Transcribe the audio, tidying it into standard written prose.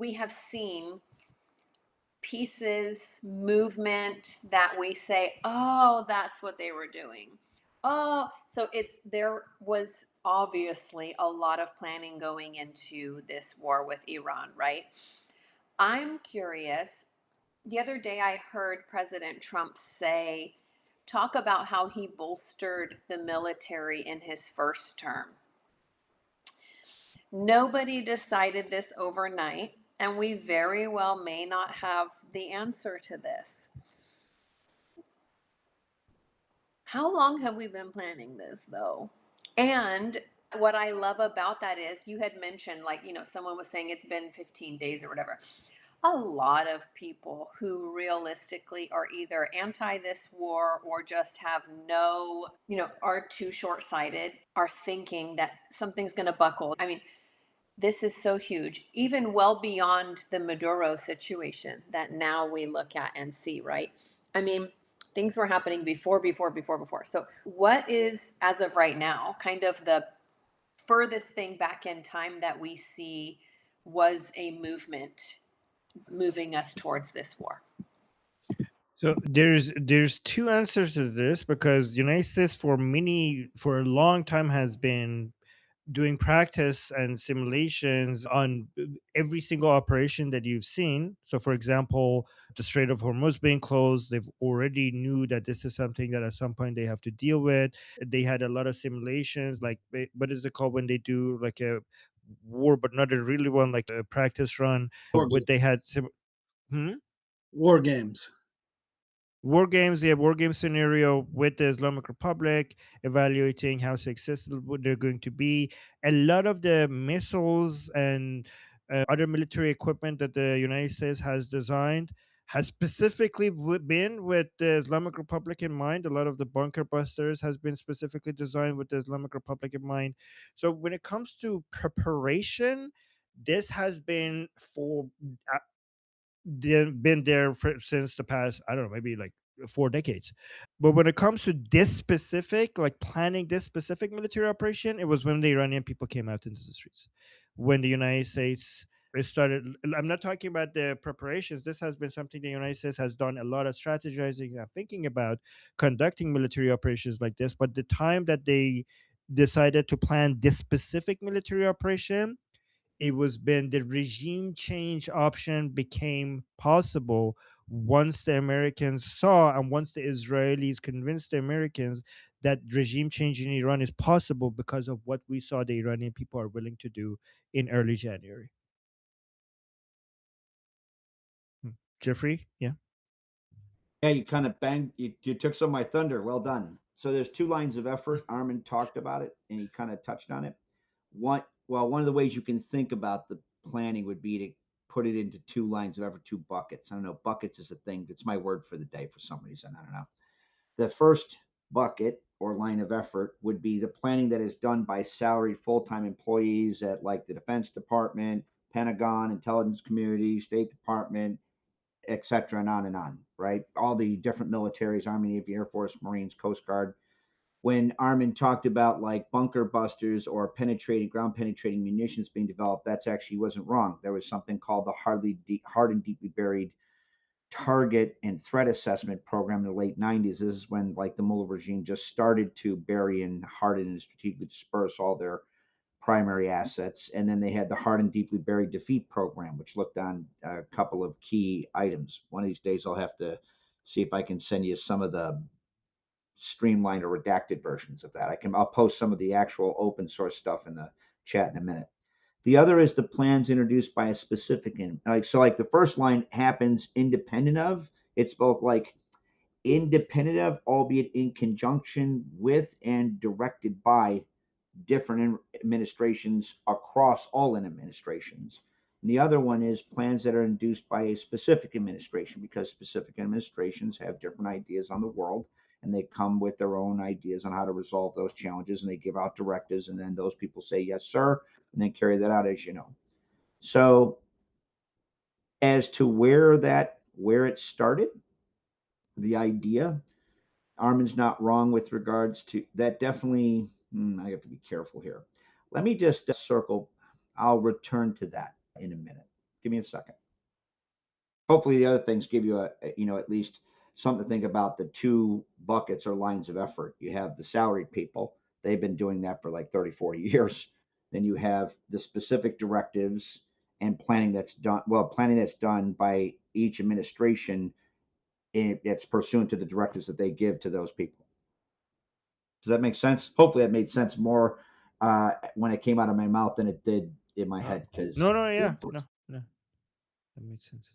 we have seen pieces, movement that we say, oh, that's what they were doing. Oh, so there was obviously a lot of planning going into this war with Iran, right? I'm curious. The other day I heard President Trump talk about how he bolstered the military in his first term. Nobody decided this overnight, and we very well may not have the answer to this. How long have we been planning this, though? And what I love about that is you had mentioned, like, someone was saying it's been 15 days or whatever. A lot of people who realistically are either anti this war or just have are too short sighted, are thinking that something's going to buckle. I mean, this is so huge, even well beyond the Maduro situation that now we look at and see, right? I mean, things were happening before. So, what is, as of right now, kind of the furthest thing back in time that we see was a movement moving us towards this war? So there's two answers to this, because the United States for a long time has been doing practice and simulations on every single operation that you've seen. So, for example, the Strait of Hormuz being closed, they've already knew that this is something that at some point they have to deal with. They had a lot of simulations, like what is it called when they do like a war, but not a really one, like a practice run. War What they games. had. Hmm? War games. War games, yeah, war game scenario with the Islamic Republic, evaluating how successful they're going to be. A lot of the missiles and other military equipment that the United States has designed has specifically been with the Islamic Republic in mind. A lot of the bunker busters has been specifically designed with the Islamic Republic in mind. So when it comes to preparation, this has been been there since the past, I don't know, maybe like 4 decades. But when it comes to this specific, like planning this specific military operation, it was when the Iranian people came out into the streets. When the United States started, I'm not talking about the preparations. This has been something the United States has done a lot of strategizing and thinking about conducting military operations like this. But the time that they decided to plan this specific military operation, it was been the regime change option became possible once the Americans saw, and once the Israelis convinced the Americans that regime change in Iran is possible because of what we saw the Iranian people are willing to do in early January. Hmm. Jeffrey, yeah. Yeah, you kind of banged. You took some of my thunder. Well done. So there's two lines of effort. Armin talked about it, and he kind of touched on it. One of the ways you can think about the planning would be to put it into two lines of effort, two buckets. I don't know. Buckets is a thing. It's my word for the day for some reason. I don't know. The first bucket or line of effort would be the planning that is done by salaried full-time employees at like the Defense Department, Pentagon, Intelligence Community, State Department, et cetera, and on, right? All the different militaries, Army, Navy, Air Force, Marines, Coast Guard. When Armin talked about like bunker busters or ground penetrating munitions being developed, that's actually wasn't wrong. There was something called the hard and deeply buried target and threat assessment program in the late 90s. This is when like the Mullah regime just started to bury and harden and strategically disperse all their primary assets. And then they had the hard and deeply buried defeat program, which looked on a couple of key items. One of these days, I'll have to see if I can send you some of the streamlined or redacted versions of that. I'll post some of the actual open source stuff in the chat in a minute. The other is the plans introduced by a specific, like the first line happens independent of. It's both like independent of, albeit in conjunction with and directed by different administrations across all administrations. And the other one is plans that are induced by a specific administration, because specific administrations have different ideas on the world, and they come with their own ideas on how to resolve those challenges, and they give out directives, and then those people say yes sir, and then carry that out, as you know. So as to where it started, the idea, Armin's not wrong with regards to that. Definitely, I have to be careful here. Let me just circle. I'll return to that in a minute. Give me a second. Hopefully, the other things give you at least something to think about. The two buckets or lines of effort. You have the salaried people. They've been doing that for like 30, 40 years. Then you have the specific directives and planning that's done. Well, planning that's done by each administration. It's pursuant to the directives that they give to those people. Does that make sense? Hopefully, that made sense more when it came out of my mouth than it did in my head. Because no, no, yeah, no, no, that makes sense.